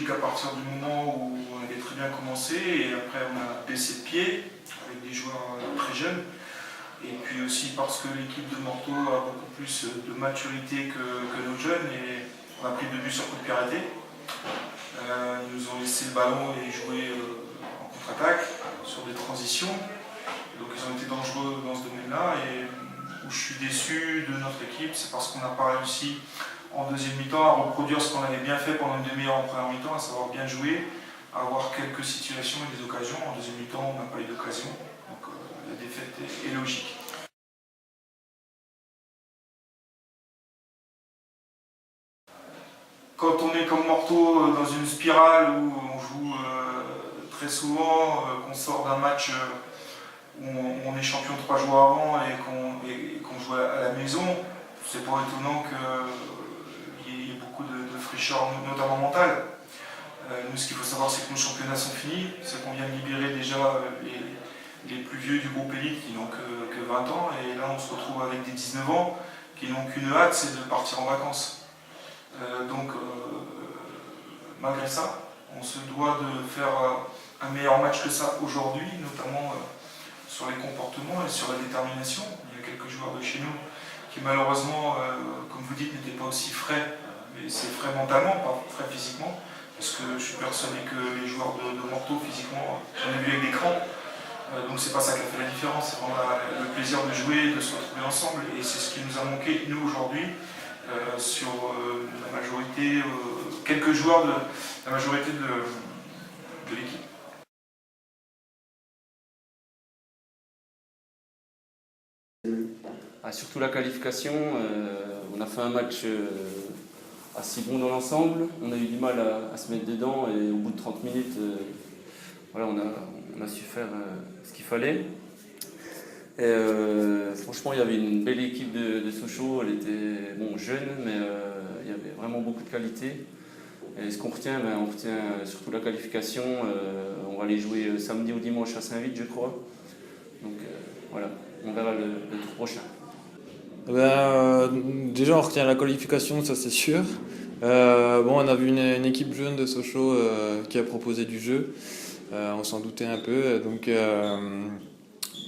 logique à partir du moment où on avait très bien commencé et après on a baissé de pied avec des joueurs très jeunes. Et puis aussi parce que l'équipe de Morteau a beaucoup plus de maturité que nos jeunes et on a pris 2 buts sur coup de pied arrêté. Ils nous ont laissé le ballon et joué en contre-attaque sur des transitions. Donc ils ont été dangereux dans ce domaine-là et où je suis déçu de notre équipe, c'est parce qu'on n'a pas réussi en deuxième mi-temps à reproduire ce qu'on avait bien fait pendant une demi-heure en première mi-temps, à savoir bien jouer, à avoir quelques situations et des occasions. En deuxième mi-temps, on n'a pas eu d'occasion, donc la défaite est logique. Quand on est comme Morteau dans une spirale où on joue très souvent, qu'on sort d'un match où on est champion 3 jours avant et qu'on joue à la maison, c'est pas étonnant qu'il y ait beaucoup de fraîcheur, notamment mentale. Nous, ce qu'il faut savoir, c'est que nos championnats sont finis, c'est qu'on vient de libérer déjà les plus vieux du groupe élite qui n'ont que 20 ans, et là on se retrouve avec des 19 ans qui n'ont qu'une hâte, c'est de partir en vacances. Donc, malgré ça, on se doit de faire un meilleur match que ça aujourd'hui, notamment sur les comportements et sur la détermination. Il y a quelques joueurs de chez nous qui malheureusement, comme vous dites, n'étaient pas aussi frais, mais c'est frais mentalement, pas frais physiquement, parce que je suis persuadé que les joueurs de Morteau, physiquement, j'en ai vu avec des crampes, donc c'est pas ça qui a fait la différence, c'est vraiment le plaisir de jouer, de se retrouver ensemble, et c'est ce qui nous a manqué, nous, aujourd'hui, sur la majorité, quelques joueurs de la majorité de l'équipe. Surtout la qualification, on a fait un match assez bon dans l'ensemble, on a eu du mal à se mettre dedans et au bout de 30 minutes, voilà, on a su faire ce qu'il fallait. Et, franchement, il y avait une belle équipe de Sochaux, elle était jeune, mais il y avait vraiment beaucoup de qualité. Et ce qu'on retient, on retient surtout la qualification. On va aller jouer samedi ou dimanche à Saint-Vith, je crois. Donc voilà, on verra le tour prochain. Déjà, on retient la qualification, ça c'est sûr. On a vu une équipe jeune de Sochaux qui a proposé du jeu. On s'en doutait un peu, donc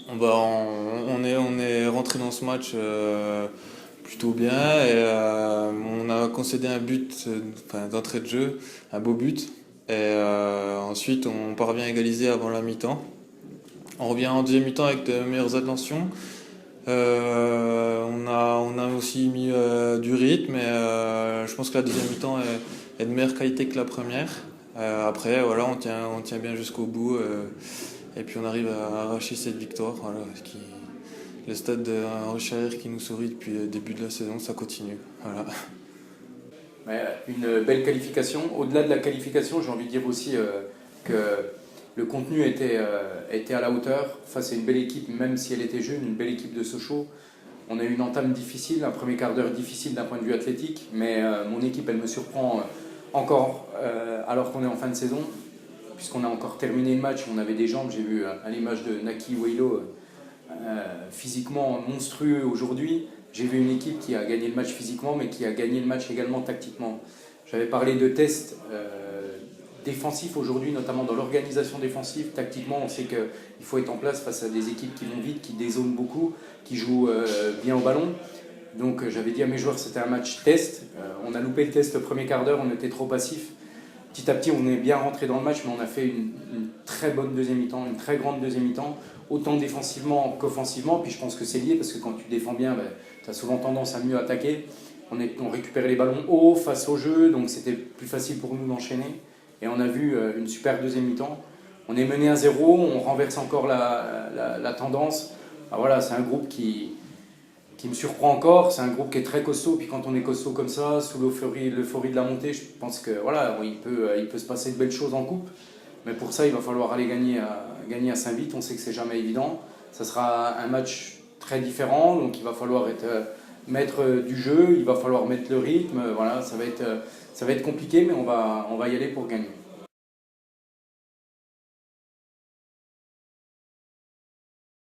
on est rentré dans ce match plutôt bien et on a concédé un but d'entrée de jeu, un beau but. Et ensuite, on parvient à égaliser avant la mi-temps. On revient en deuxième mi-temps avec de meilleures intentions. On a aussi mis du rythme et je pense que la deuxième mi-temps est de meilleure qualité que la première. Après, voilà, on tient bien jusqu'au bout et puis on arrive à arracher cette victoire. Voilà, le stade d'Henri Chaher qui nous sourit depuis le début de la saison, ça continue. Voilà. Une belle qualification. Au-delà de la qualification, j'ai envie de dire aussi que le contenu était à la hauteur face à une belle équipe, même si elle était jeune, une belle équipe de Sochaux. On a eu une entame difficile, un premier quart d'heure difficile d'un point de vue athlétique, mais mon équipe, elle me surprend encore alors qu'on est en fin de saison, puisqu'on a encore terminé le match, on avait des jambes, j'ai vu à l'image de Naki Weilo, physiquement monstrueux aujourd'hui. J'ai vu une équipe qui a gagné le match physiquement, mais qui a gagné le match également tactiquement. J'avais parlé de tests défensifs aujourd'hui, notamment dans l'organisation défensive. Tactiquement, on sait qu'il faut être en place face à des équipes qui vont vite, qui dézonent beaucoup, qui jouent bien au ballon. Donc j'avais dit à mes joueurs c'était un match test. On a loupé le test le premier quart d'heure, on était trop passif. Petit à petit, on est bien rentré dans le match, mais on a fait une très bonne deuxième mi-temps, une très grande deuxième mi-temps, autant défensivement qu'offensivement. Puis je pense que c'est lié, parce que quand tu défends bien, tu as souvent tendance à mieux attaquer. On récupérait les ballons haut face au jeu, donc c'était plus facile pour nous d'enchaîner. Et on a vu une super deuxième mi-temps. On est mené à 0, on renverse encore la tendance. Voilà, c'est un groupe qui me surprend encore, c'est un groupe qui est très costaud, puis quand on est costaud comme ça, sous l'euphorie de la montée, je pense que voilà, il peut se passer de belles choses en coupe, mais pour ça il va falloir aller gagner à Saint-Vith, on sait que c'est jamais évident, ça sera un match très différent, donc il va falloir être maître du jeu, il va falloir mettre le rythme, voilà, ça va être compliqué, mais on va y aller pour gagner.